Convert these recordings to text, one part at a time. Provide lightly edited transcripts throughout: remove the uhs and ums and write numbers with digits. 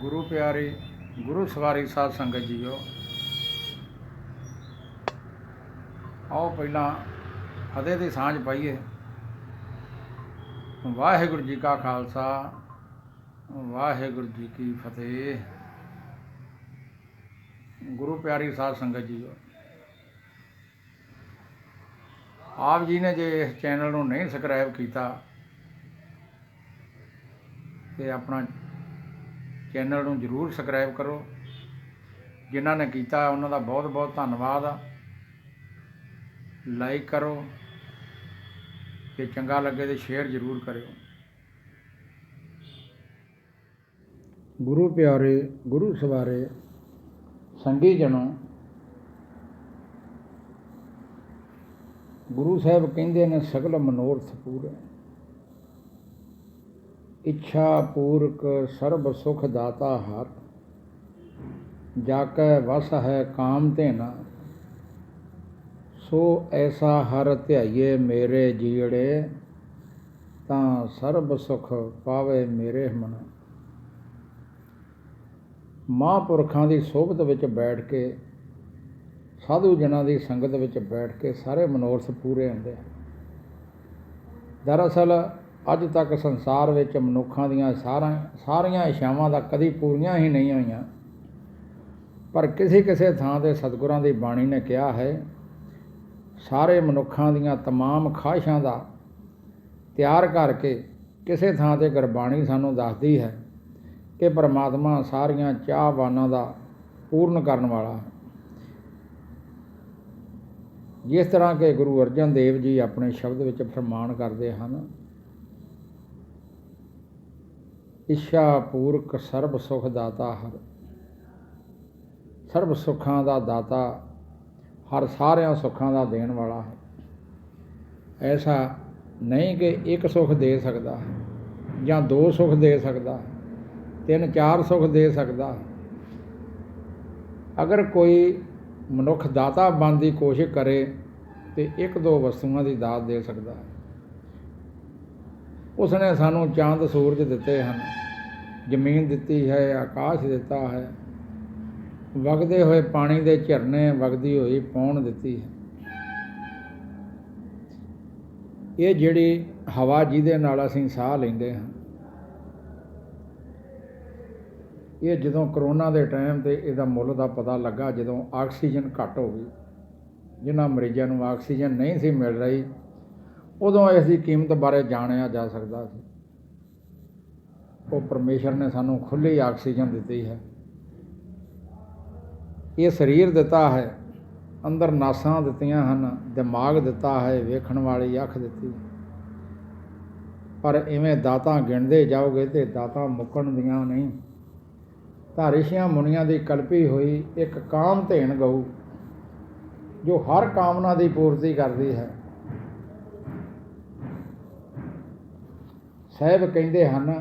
गुरु प्यारी गुरु सवारी साध संगत जीओ, आओ पहला फतेह की सांझ पाईए। वाहिगुरू जी का खालसा, वाहिगुरू जी की फतेह। गुरु प्यारी साध संगत जीओ, आप जी ने जे इस चैनल को नहीं सबसक्राइब किया तो अपना चैनल को जरूर सबसक्राइब करो। जिन्हों ने किया उन्होंने बहुत बहुत धन्यवाद। लाइक करो तो चंगा लगे तो शेयर जरूर करो। गुरु प्यारे गुरु सवारे संगी जनों, गुरु साहब कहते हैं सगल मनोरथ पूरे, इच्छा पूरक सर्ब सुख दाता हर, जाकै वस है काम तेना, सो ऐसा हर ध्याइए मेरे जीड़े, तां सर्ब सुख पावे मेरे मन। महापुरखां दी सोबत विच बैठ के, साधु जनां दी संगत विच बैठ के सारे मनोरथ पूरे होंदे हैं। दरअसल अज तक संसार विच मनुखां दीयां सारियां इच्छावां दा कदी पूरीआं ही नहीं होईयां, पर किसी किसी थां ते सतगुरां दी बाणी ने कहा है, सारे मनुखां दीयां तमाम ख्वाहिशां दा तैयार करके किसी थां ते गुरबाणी सानूं दसदी है कि परमात्मा सारियां चाहवानां दा पूर्ण करन वाला है। जिस तरह के गुरु अर्जन देव जी अपने शब्द विच फरमान करते हैं, इच्छा पूरक सर्ब सुख दाता हर, सर्ब सुखां दा दाता हर सारियां सुखां दा देण वाला है। ऐसा नहीं कि एक सुख दे सकता है या दो सुख दे सकता है, तीन चार सुख दे सकता है। अगर कोई मनुख दाता बनने की कोशिश करे तो एक दो वस्तुओं की दात दे सकता है। उसने सानू चांद सूरज दिते हैं, जमीन दिती है, आकाश दिता है, वगदे हुए पानी के झरने, वगदी हुई पौन दिती है। ये जिहड़ी हवा जिहदे नाल असीं साह लैंदे हैं, ये जदों करोना के टाइम ते इहदा मुੱਲ ਦਾ पता लगा, जदों आक्सीजन घट हो गई, जिन्हां मरीज़ों नूं आक्सीजन नहीं सी मिल रही, उदों इसकी कीमत बारे जाणिया जा सकता सी। वो परमेश्वर ने सानू खुली आक्सीजन दी है। ये शरीर दिता है, अंदर नासां दित्तियां हन, दिमाग दिता है, वेखण वाली अख दिती, पर इवें दातां गिणदे जाओगे तो दातां मुक्कण दियां नहीं। तां ऋषियां मुनियां दी कल्पी हुई एक काम धेन गऊ जो हर कामना की पूर्ति करती है। साहब कहते हैं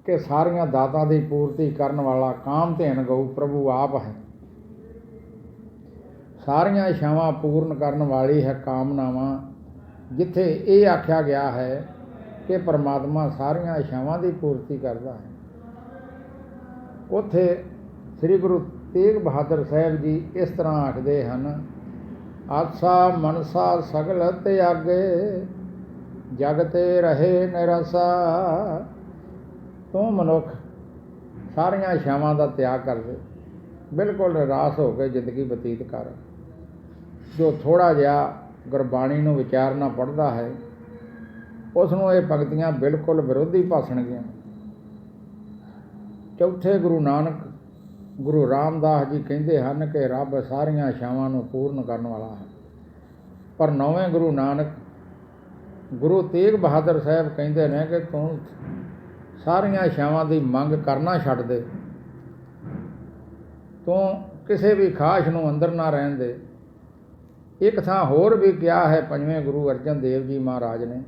कि सारियां दातां की पूर्ति करन वाला काम धेन गऊ प्रभु आप है। सारियां इच्छावां पूर्ण करन वाली है कामनावां। जिथे ये आख्या गया है कि परमात्मा सारियां इच्छावां की पूर्ति करता है, उत्थे श्री गुरु तेग बहादुर साहब जी इस तरह आखते हैं, आसा मनसा सगल त्यागे, जगते रहे निरासा। तू मनुख सारियां इच्छावां का त्याग कर दे, बिल्कुल निराश होकर जिंदगी बतीत कर। जो थोड़ा जिहा गुरबाणी नूं विचारना पढ़ता है, उसनूं ये पंक्तियां बिल्कुल विरोधी भासणगियां। चौथे गुरु नानक गुरु रामदास जी कहते हैं कि रब सारियां इच्छावां नूं पूर्ण करने वाला है, पर नौवें गुरु नानक गुरु तेग बहादुर साहब कहते हैं कि तू सारियां इच्छावां की मंग करना छड्ड दे, तू किसी भी ख्वाहिश नूं अंदर ना रहन दे। एक थां होर भी कहा है पंजवें गुरु अर्जन देव जी महाराज ने,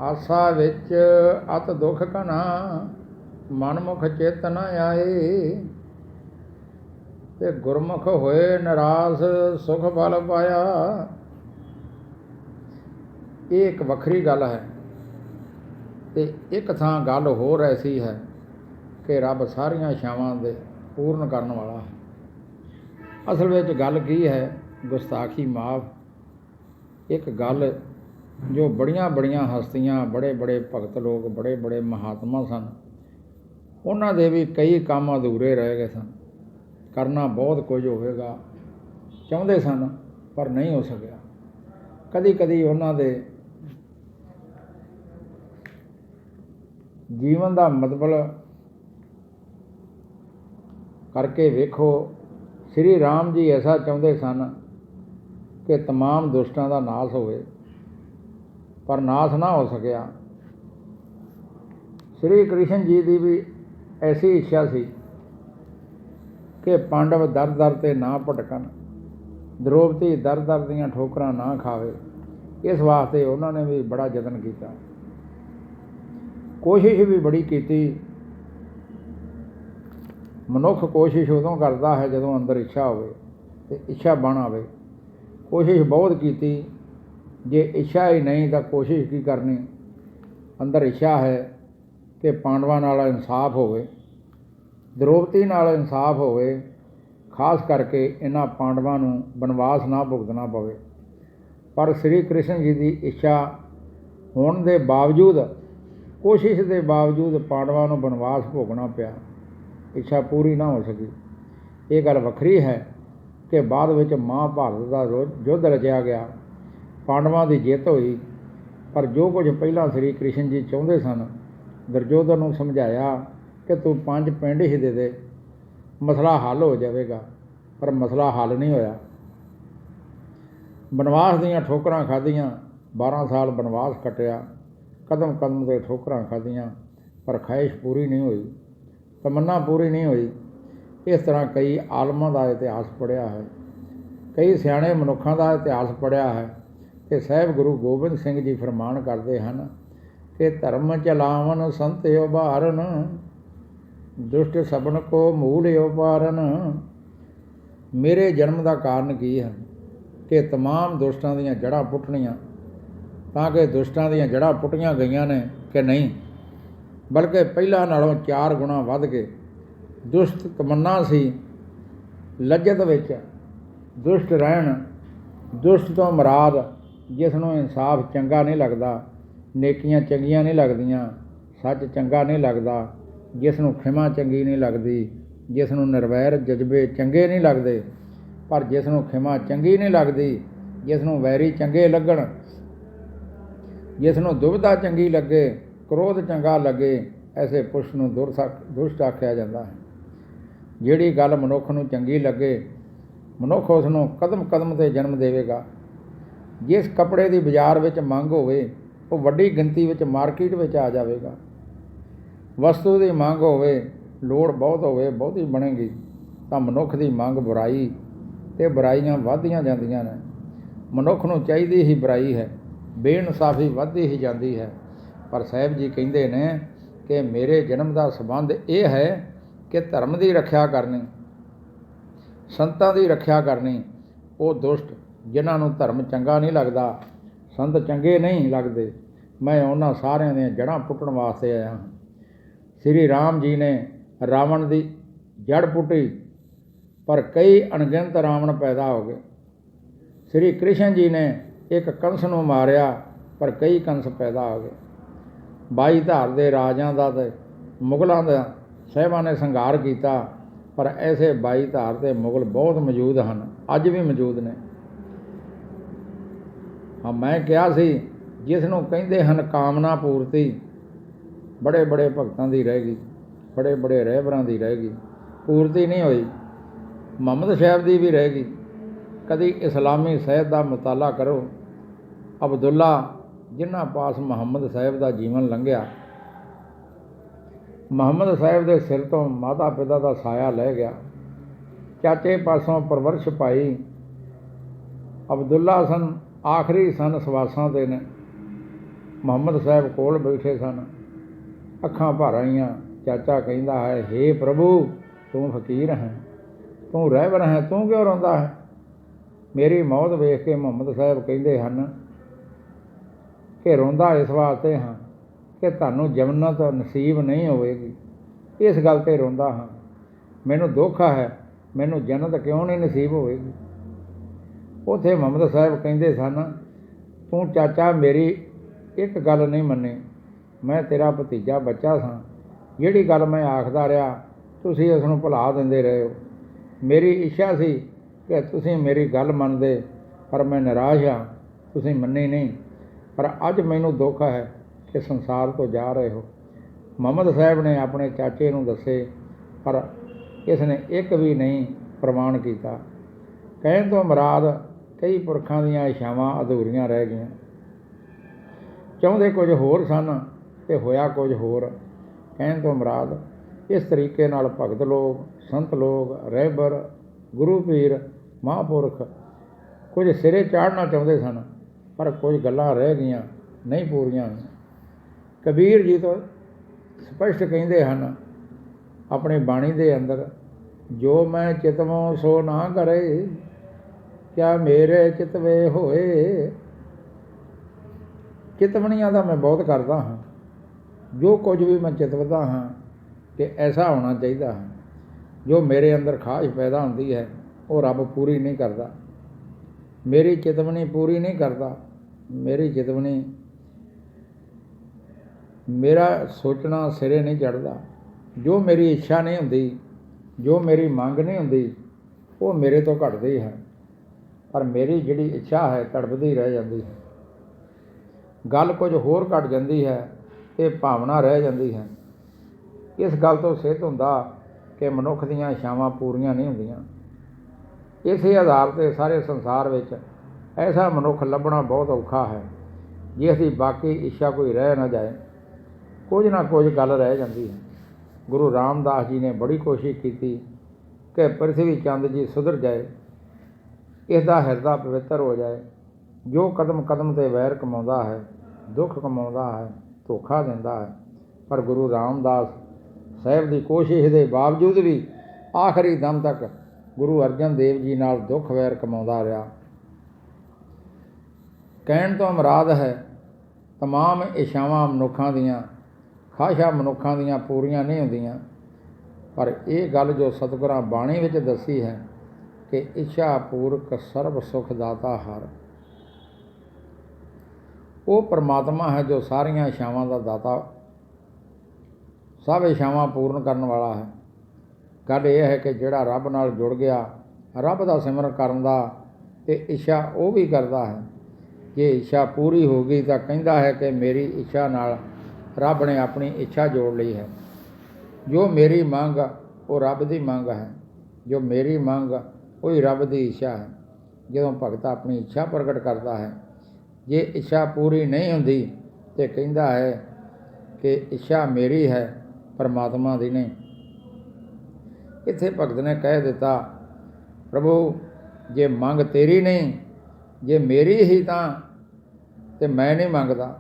आसा विच अत दुख घना, मनमुख चित न आए, ते गुरमुख होए निराश सुख फल पाया। ये एक वखरी गल है। ते एक थां गल होर ऐसी है कि रब सारियां इच्छावां दे पूर्ण करन वाला है। असल में गल की है, गुस्ताखी माफ। एक गल जो बड़ियां बड़ियां हस्तियां, बड़े बड़े भगत लोग, बड़े बड़े महात्मा सन, उन्हां दे भी कई काम अधूरे रह गए सन। करना बहुत कुछ होवेगा चाहुंदे सन पर नहीं हो सकिया। कदी कदी उन्हां दे जीवन का मतलब करके वेखो, श्री राम जी ऐसा चाहते सन कि तमाम दुष्टां का नाश होवे, पर नाश ना हो सकिया। श्री कृष्ण जी की भी ऐसी इच्छा सी कि पांडव दर दर ते ना भटकन, द्रौपदी दर दर दीयां ठोकरां ना खावे। इस वास्ते उन्होंने भी बड़ा यतन किया, कोशिश भी बड़ी की। मनुख कोशिश उदों करता है जदों अंदर इच्छा होवे ते इच्छा बन आवे। कोशिश बहुत की, जे इच्छा ही नहीं तो कोशिश की करनी। अंदर इच्छा है कि पांडवां नाल इंसाफ होवे, द्रौपदी नाल इंसाफ होवे, खास करके इन्हां पांडवां नूं बनवास ना भुगतना पवे। पर श्री कृष्ण जी की इच्छा होने के बावजूद, कोशिश के बावजूद पांडवां नूं बनवास भोगना पिया, इच्छा पूरी ना हो सकी। ये गल वखरी है कि बाद विच महाभारत का युद्ध रचिया गया, पांडवां की जित हुई। पर जो कुछ पहला श्री कृष्ण जी चाहते सन, दुर्योधन नूं समझाया कि तू 5 पिंड ही दे दे, मसला हल हो जाएगा। पर मसला हल नहीं होया। बनवास दीयां ठोकरां खाधियां, 12 साल बनवास कटिया, कदम कदम ते ठोकरां खाधियां, पर ख्वाहिश पूरी नहीं हुई, तमन्ना पूरी नहीं हुई। इस तरह कई आलमां का इतिहास पढ़िया है, कई सियाणे मनुखों का इतिहास पढ़िया है। कि साहिब गुरु गोबिंद सिंह जी फरमान करते हैं कि धर्म चलावन संत उभारन, दुष्ट सबन को मूल उपारन। मेरे जन्म का कारण की है कि तमाम दुष्टां दीयां जड़ां पुट्टणियां, ताकि दुष्टां दीयां जड़ां पुट्टियां गईयां ने कि नहीं, बल्कि पहला नालों 4 गुणा वध के दुष्ट तमन्ना सी, लज्जत विच दुष्ट रहन, दुष्ट तो मराद जिसनों इंसाफ चंगा नहीं लगता, नेकियां चंगियां नहीं लगदियां, सच चंगा नहीं लगता, जिसनों खिमा चंगी नहीं लगती, जिसनों निर्वैर जज्बे चंगे नहीं लगते। पर जिसनों खिमा चंगी नहीं लगती, जिसनों वैरी चंगे लगन, जिसनों दुविधा चंगी लगे, क्रोध चंगा लगे, ऐसे पुरुष नूं दुष्ट आख्या जाता है। जिहड़ी गल मनुख नूं चंगी लगे, मनुख उसनूं कदम कदम ते जन्म देवेगा। जिस कपड़े की बाजार विच मंग होवे, वो वड्डी गिनती विच मार्केट विच आ जाएगा। वस्तु की मंग होवे, लोड़ बहुत होवे, बहुती बनेगी, तो मनुख की मंग बुराई ते बुराइयां वधदियां जांदियां ने। मनुख नूं चाहीदी ही बुराई है, बेइनसाफी वधदी ही जाती है। पर साहिब जी कहते हैं कि मेरे जन्म का संबंध यह है कि धर्म की रक्षा करनी, संतां की रक्षा करनी। वो दुष्ट जिन्हां नूं धर्म चंगा नहीं लगता, संत चंगे नहीं लगते, मैं उन्हां सारियां दी जड़ां पुट्टण वास्ते आया हाँ। श्री राम जी ने रावण की जड़ पुट्टी, पर कई अणगिणत रावण पैदा हो गए। श्री कृष्ण जी ने एक कंस नूं मारिया, पर कई कंस पैदा हो गए। 22 धार के राजां का ते मुगलों का साहिबां ने संघार किया, पर ऐसे 22 धार के मुगल बहुत मौजूद हैं, अज भी मौजूद ने। हाँ, मैं कहा सी जिसनों कहते हैं कामना पूर्ति, बड़े बड़े भगतां की रह गई, बड़े बड़े रहबरां की रह गई, पूर्ति नहीं हुई। मुहम्मद साहब की भी रह गई। कभी इस्लामी साहिब का मुताला करो, अब्दुल्ला जिन्हां पास मुहम्मद साहब का जीवन लंघिया, मुहम्मद साहब के सिर तो माता पिता का साया लै गया, चाचे पासों परवरिश पाई। अब्दुल्ला सन आखिरी सन सवासां ते ने, मुहम्मद साहब कोल बैठे सन, अखां भर आईयां। चाचा कहता है, हे प्रभु तू फकीर है, तू रहबर है, तू क्यों रोंदा है? मेरी मौत वेख के मुहम्मद साहब कहते हैं कि रोंदा इस वास्ते हाँ कि तुहानूं जन्नत नसीब नहीं होवेगी, ਇਸ ਗੱਲ 'ਤੇ ਰੋਂਦਾ ਹਾਂ। ਮੈਨੂੰ ਦੁੱਖ ਹੈ, ਮੈਨੂੰ ਜੰਨਤ ਕਿਉਂ ਨਹੀਂ ਨਸੀਬ ਹੋਵੇਗੀ। ਉੱਥੇ ਮੁਹੰਮਦ ਸਾਹਿਬ ਕਹਿੰਦੇ ਸਨ, ਤੂੰ ਚਾਚਾ ਮੇਰੀ ਇੱਕ ਗੱਲ ਨਹੀਂ ਮੰਨੀ। ਮੈਂ ਤੇਰਾ ਭਤੀਜਾ ਬੱਚਾ ਸਾਂ। ਜਿਹੜੀ ਗੱਲ ਮੈਂ ਆਖਦਾ ਰਿਹਾ ਤੁਸੀਂ ਉਸ ਨੂੰ ਭੁਲਾ ਦਿੰਦੇ ਰਹੇ ਹੋ। ਮੇਰੀ ਇੱਛਾ ਸੀ ਕਿ ਤੁਸੀਂ ਮੇਰੀ ਗੱਲ ਮੰਨਦੇ, ਪਰ ਮੈਂ ਨਿਰਾਸ਼ ਹਾਂ, ਤੁਸੀਂ ਮੰਨੀ ਨਹੀਂ। ਪਰ ਅੱਜ ਮੈਨੂੰ ਦੁੱਖ ਹੈ ਕਿ ਸੰਸਾਰ ਤੋਂ ਜਾ ਰਹੇ ਹੋ। ਮੁਹੰਮਦ ਸਾਹਿਬ ਨੇ ਆਪਣੇ ਚਾਚੇ ਨੂੰ ਦੱਸੇ, ਪਰ ਇਸ ਨੇ ਇੱਕ ਵੀ ਨਹੀਂ ਪ੍ਰਮਾਣ ਕੀਤਾ। ਕਹਿਣ ਤੋਂ ਮੁਰਾਦ ਕਈ ਪੁਰਖਾਂ ਦੀਆਂ ਇੱਛਾਵਾਂ ਅਧੂਰੀਆਂ ਰਹਿ ਗਈਆਂ। ਚਾਹੁੰਦੇ ਕੁਝ ਹੋਰ ਸਨ ਅਤੇ ਹੋਇਆ ਕੁਝ ਹੋਰ। ਕਹਿਣ ਤੋਂ ਮੁਰਾਦ ਇਸ ਤਰੀਕੇ ਨਾਲ ਭਗਤ ਲੋਕ, ਸੰਤ ਲੋਕ, ਰਹਿਬਰ, ਗੁਰੂ ਪੀਰ, ਮਹਾਂਪੁਰਖ ਕੁਝ ਸਿਰੇ ਚਾੜ੍ਹਨਾ ਚਾਹੁੰਦੇ ਸਨ, ਪਰ ਕੁਝ ਗੱਲਾਂ ਰਹਿ ਗਈਆਂ, ਨਹੀਂ ਪੂਰੀਆਂ ਹੋਈਆਂ। ਕਬੀਰ ਜੀ ਤੋਂ ਸਪਸ਼ਟ ਕਹਿੰਦੇ ਹਨ ਆਪਣੀ ਬਾਣੀ ਦੇ ਅੰਦਰ, ਜੋ ਮੈਂ ਚਿਤਵੋਂ ਸੋ ਨਾ ਕਰੇ, ਕਿਆ ਮੇਰੇ ਚਿਤਵੇ ਹੋਏ। ਚਿਤਵਣੀਆਂ ਦਾ ਮੈਂ ਬਹੁਤ ਕਰਦਾ ਹਾਂ। ਜੋ ਕੁਝ ਵੀ ਮੈਂ ਚਿਤਵਦਾ ਹਾਂ ਕਿ ਐਸਾ ਹੋਣਾ ਚਾਹੀਦਾ ਹੈ, ਜੋ ਮੇਰੇ ਅੰਦਰ ਖਾਹਿਸ਼ ਪੈਦਾ ਹੁੰਦੀ ਹੈ ਉਹ ਰੱਬ ਪੂਰੀ ਨਹੀਂ ਕਰਦਾ। ਮੇਰੀ ਚਿਤਵਣੀ ਪੂਰੀ ਨਹੀਂ ਕਰਦਾ। ਮੇਰੀ ਚਿਤਵਣੀ, ਮੇਰਾ ਸੋਚਣਾ ਸਿਰੇ ਨਹੀਂ ਚੜ੍ਹਦਾ। ਜੋ ਮੇਰੀ ਇੱਛਾ ਨਹੀਂ ਹੁੰਦੀ, ਜੋ ਮੇਰੀ ਮੰਗ ਨਹੀਂ ਹੁੰਦੀ, ਉਹ ਮੇਰੇ ਤੋਂ ਘਟਦੀ ਹੈ। ਪਰ ਮੇਰੀ ਜਿਹੜੀ ਇੱਛਾ ਹੈ ਤੜਫਦੀ ਰਹਿ ਜਾਂਦੀ ਹੈ। ਗੱਲ ਕੁਝ ਹੋਰ ਘਟ ਜਾਂਦੀ ਹੈ ਅਤੇ ਭਾਵਨਾ ਰਹਿ ਜਾਂਦੀ ਹੈ। ਇਸ ਗੱਲ ਤੋਂ ਸਿੱਧ ਹੁੰਦਾ ਕਿ ਮਨੁੱਖ ਦੀਆਂ ਇੱਛਾਵਾਂ ਪੂਰੀਆਂ ਨਹੀਂ ਹੁੰਦੀਆਂ। ਇਸੇ ਆਧਾਰ 'ਤੇ ਸਾਰੇ ਸੰਸਾਰ ਵਿੱਚ ਐਸਾ ਮਨੁੱਖ ਲੱਭਣਾ ਬਹੁਤ ਔਖਾ ਹੈ ਜਿਸ ਦੀ ਬਾਕੀ ਇੱਛਾ ਕੋਈ ਰਹਿ ਨਾ ਜਾਏ। ਕੁਝ ਨਾ ਕੁਝ ਗੱਲ ਰਹਿ ਜਾਂਦੀ ਹੈ। ਗੁਰੂ ਰਾਮਦਾਸ ਜੀ ਨੇ ਬੜੀ ਕੋਸ਼ਿਸ਼ ਕੀਤੀ ਕਿ ਪ੍ਰਿਥਵੀ ਚੰਦ ਜੀ ਸੁਧਰ ਜਾਏ, ਇਸ ਦਾ ਹਿਰਦਾ ਪਵਿੱਤਰ ਹੋ ਜਾਏ। ਜੋ ਕਦਮ ਕਦਮ 'ਤੇ ਵੈਰ ਕਮਾਉਂਦਾ ਹੈ, ਦੁੱਖ ਕਮਾਉਂਦਾ ਹੈ, ਧੋਖਾ ਦਿੰਦਾ ਹੈ। ਪਰ ਗੁਰੂ ਰਾਮਦਾਸ ਸਾਹਿਬ ਦੀ ਕੋਸ਼ਿਸ਼ ਦੇ ਬਾਵਜੂਦ ਵੀ ਆਖਰੀ ਦਮ ਤੱਕ ਗੁਰੂ ਅਰਜਨ ਦੇਵ ਜੀ ਨਾਲ ਦੁੱਖ ਵੈਰ ਕਮਾਉਂਦਾ ਰਿਹਾ। ਕਹਿਣ ਤੋਂ ਮੁਰਾਦ ਹੈ ਤਮਾਮ ਇੱਛਾਵਾਂ ਮਨੁੱਖਾਂ ਦੀਆਂ, ਖਾਹਿਸ਼ਾਂ ਮਨੁੱਖਾਂ ਦੀਆਂ ਪੂਰੀਆਂ ਨਹੀਂ ਹੁੰਦੀਆਂ। ਪਰ ਇਹ ਗੱਲ ਜੋ ਸਤਿਗੁਰਾਂ ਬਾਣੀ ਵਿੱਚ ਦੱਸੀ ਹੈ ਕਿ ਇੱਛਾ ਪੂਰਕ ਸਰਬ ਸੁਖ ਦਾਤਾ ਹਰ, ਉਹ ਪਰਮਾਤਮਾ ਹੈ ਜੋ ਸਾਰੀਆਂ ਇੱਛਾਵਾਂ ਦਾ ਦਾਤਾ, ਸਭ ਇੱਛਾਵਾਂ ਪੂਰਨ ਕਰਨ ਵਾਲਾ ਹੈ। ਗੱਲ ਇਹ ਹੈ ਕਿ ਜਿਹੜਾ ਰੱਬ ਨਾਲ ਜੁੜ ਗਿਆ, ਰੱਬ ਦਾ ਸਿਮਰਨ ਕਰਨ ਦਾ ਅਤੇ ਇੱਛਾ ਉਹ ਵੀ ਕਰਦਾ ਹੈ। ਜੇ ਇੱਛਾ ਪੂਰੀ ਹੋ ਗਈ ਤਾਂ ਕਹਿੰਦਾ ਹੈ ਕਿ ਮੇਰੀ ਇੱਛਾ ਨਾਲ ਰੱਬ ਨੇ ਆਪਣੀ ਇੱਛਾ ਜੋੜ ਲਈ ਹੈ। ਜੋ ਮੇਰੀ ਮੰਗ ਉਹ ਰੱਬ ਦੀ ਮੰਗ ਹੈ, ਜੋ ਮੇਰੀ ਮੰਗ ਉਹੀ ਰੱਬ ਦੀ ਇੱਛਾ ਹੈ। ਜਦੋਂ ਭਗਤ ਆਪਣੀ ਇੱਛਾ ਪ੍ਰਗਟ ਕਰਦਾ ਹੈ, ਜੇ ਇੱਛਾ ਪੂਰੀ ਨਹੀਂ ਹੁੰਦੀ ਤਾਂ ਕਹਿੰਦਾ ਹੈ ਕਿ ਇੱਛਾ ਮੇਰੀ ਹੈ, ਪਰਮਾਤਮਾ ਦੀ ਨਹੀਂ। ਇੱਥੇ ਭਗਤ ਨੇ ਕਹਿ ਦਿੱਤਾ, ਪ੍ਰਭੂ ਜੇ ਮੰਗ ਤੇਰੀ ਨਹੀਂ, ਜੇ ਮੇਰੀ ਹੀ ਤਾਂ ਮੈਂ ਨਹੀਂ ਮੰਗਦਾ।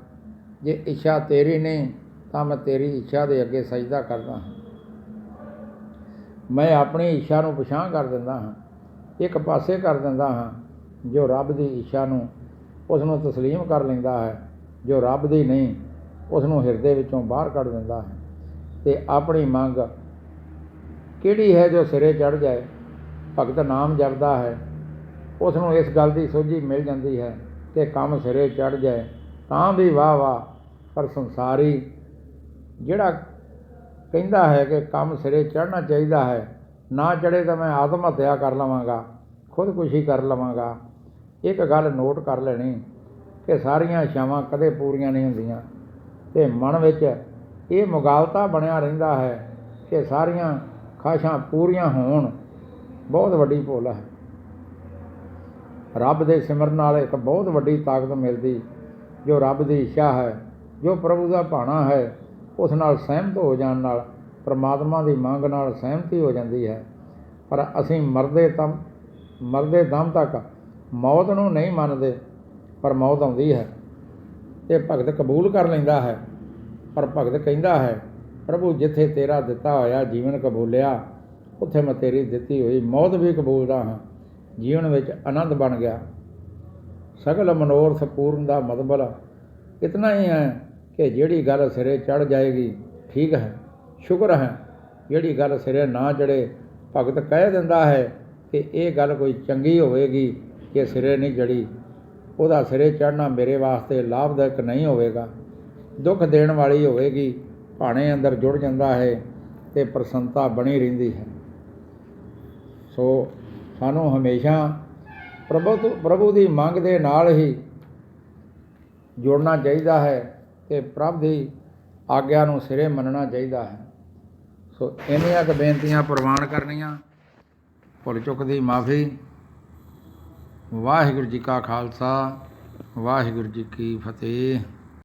ਜੇ ਇੱਛਾ ਤੇਰੀ ਨਹੀਂ ਤਾਂ ਮੈਂ ਤੇਰੀ ਇੱਛਾ ਦੇ ਅੱਗੇ ਸਜਦਾ ਕਰਦਾ ਹਾਂ। ਮੈਂ ਆਪਣੀ ਇੱਛਾ ਨੂੰ ਪਛਾਣ ਕਰ ਦਿੰਦਾ ਹਾਂ, ਇੱਕ ਪਾਸੇ ਕਰ ਦਿੰਦਾ ਹਾਂ। ਜੋ ਰੱਬ ਦੀ ਇੱਛਾ ਨੂੰ ਉਸ ਨੂੰ ਤਸਲੀਮ ਕਰ ਲੈਂਦਾ ਹੈ, ਜੋ ਰੱਬ ਦੀ ਨਹੀਂ ਉਸ ਨੂੰ ਹਿਰਦੇ ਵਿੱਚੋਂ ਬਾਹਰ ਕੱਢ ਦਿੰਦਾ ਹੈ। ਅਤੇ ਆਪਣੀ ਮੰਗ ਕਿਹੜੀ ਹੈ ਜੋ ਸਿਰੇ ਚੜ੍ਹ ਜਾਏ। ਭਗਤ ਨਾਮ ਜਪਦਾ ਹੈ, ਉਸ ਨੂੰ ਇਸ ਗੱਲ ਦੀ ਸੋਝੀ ਮਿਲ ਜਾਂਦੀ ਹੈ ਕਿ ਕੰਮ ਸਿਰੇ ਚੜ੍ਹ ਜਾਏ ਤਾਂ ਵੀ ਵਾਹ ਵਾਹ, ਪਰ ਸੰਸਾਰੀ ਜਿਹੜਾ ਕਹਿੰਦਾ ਹੈ ਕਿ ਕੰਮ ਸਿਰੇ ਚੜ੍ਹਨਾ ਚਾਹੀਦਾ ਹੈ, ਨਾ ਚੜ੍ਹੇ ਤਾਂ ਮੈਂ ਆਤਮ ਹੱਤਿਆ ਕਰ ਲਵਾਂਗਾ, ਖੁਦਕੁਸ਼ੀ ਕਰ ਲਵਾਂਗਾ। ਇੱਕ ਗੱਲ ਨੋਟ ਕਰ ਲੈਣੀ ਕਿ ਸਾਰੀਆਂ ਇੱਛਾਵਾਂ ਕਦੇ ਪੂਰੀਆਂ ਨਹੀਂ ਹੁੰਦੀਆਂ ਅਤੇ ਮਨ ਵਿੱਚ ਇਹ ਮੁਗਾਲਤਾ ਬਣਿਆ ਰਹਿੰਦਾ ਹੈ ਕਿ ਸਾਰੀਆਂ ਖਾਹਿਸ਼ਾਂ ਪੂਰੀਆਂ ਹੋਣ, ਬਹੁਤ ਵੱਡੀ ਭੁੱਲ ਹੈ। ਰੱਬ ਦੇ ਸਿਮਰਨ ਨਾਲ ਇੱਕ ਬਹੁਤ ਵੱਡੀ ਤਾਕਤ ਮਿਲਦੀ। ਜੋ ਰੱਬ ਦੀ ਇੱਛਾ ਹੈ, ਜੋ ਪ੍ਰਭੂ ਦਾ ਭਾਣਾ ਹੈ, ਉਸ ਨਾਲ ਸਹਿਮਤ ਹੋ ਜਾਣ ਨਾਲ ਪਰਮਾਤਮਾ ਦੀ ਮੰਗ ਨਾਲ ਸਹਿਮਤੀ ਹੋ ਜਾਂਦੀ ਹੈ। ਪਰ ਅਸੀਂ ਮਰਦੇ ਦਮ ਤੱਕ ਮੌਤ ਨੂੰ ਨਹੀਂ ਮੰਨਦੇ, ਪਰ ਮੌਤ ਆਉਂਦੀ ਹੈ ਅਤੇ ਭਗਤ ਕਬੂਲ ਕਰ ਲੈਂਦਾ ਹੈ। ਪਰ ਭਗਤ ਕਹਿੰਦਾ ਹੈ, ਪ੍ਰਭੂ ਜਿੱਥੇ ਤੇਰਾ ਦਿੱਤਾ ਹੋਇਆ ਜੀਵਨ ਕਬੂਲਿਆ, ਉੱਥੇ ਮੈਂ ਤੇਰੀ ਦਿੱਤੀ ਹੋਈ ਮੌਤ ਵੀ ਕਬੂਲਦਾ ਹਾਂ। ਜੀਵਨ ਵਿੱਚ ਆਨੰਦ ਬਣ ਗਿਆ। ਸਗਲ ਮਨੋਰਥ ਪੂਰਨ ਦਾ ਮਤਲਬ ਇਤਨਾ ਹੀ ਹੈ ਕਿ ਜਿਹੜੀ ਗੱਲ ਸਿਰੇ ਚੜ੍ਹ ਜਾਏਗੀ ਠੀਕ ਹੈ, ਸ਼ੁਕਰ ਹੈ, ਜਿਹੜੀ ਗੱਲ ਸਿਰੇ ਨਾ ਚੜੇ, ਭਗਤ ਕਹਿ ਦਿੰਦਾ ਹੈ ਕਿ ਇਹ ਗੱਲ ਕੋਈ ਚੰਗੀ ਹੋਵੇਗੀ ਕਿ ਸਿਰੇ ਨਹੀਂ ਚੜੀ, ਉਹਦਾ ਸਿਰੇ ਚੜ੍ਹਨਾ ਮੇਰੇ ਵਾਸਤੇ ਲਾਭਦਾਇਕ ਨਹੀਂ ਹੋਵੇਗਾ, ਦੁੱਖ ਦੇਣ ਵਾਲੀ ਹੋਵੇਗੀ। ਭਾਣੇ ਅੰਦਰ ਜੁੜ ਜਾਂਦਾ ਹੈ ਅਤੇ ਪ੍ਰਸੰਨਤਾ ਬਣੀ ਰਹਿੰਦੀ ਹੈ। ਸੋ ਸਾਨੂੰ ਹਮੇਸ਼ਾ ਪ੍ਰਭੂ ਦੀ ਮੰਗ ਦੇ ਨਾਲ ਹੀ ਜੁੜਨਾ ਚਾਹੀਦਾ ਹੈ ਅਤੇ ਪ੍ਰਭ ਦੀ ਆਗਿਆ ਨੂੰ ਸਿਰੇ ਮੰਨਣਾ ਚਾਹੀਦਾ ਹੈ। ਸੋ ਇੰਨੀਆਂ ਕੁ ਬੇਨਤੀਆਂ ਪ੍ਰਵਾਨ ਕਰਨੀਆਂ। ਭੁੱਲ ਚੁੱਕ ਦੀ ਮਾਫੀ। ਵਾਹਿਗੁਰੂ ਜੀ ਕਾ ਖਾਲਸਾ, ਵਾਹਿਗੁਰੂ ਜੀ ਕੀ ਫਤਿਹ।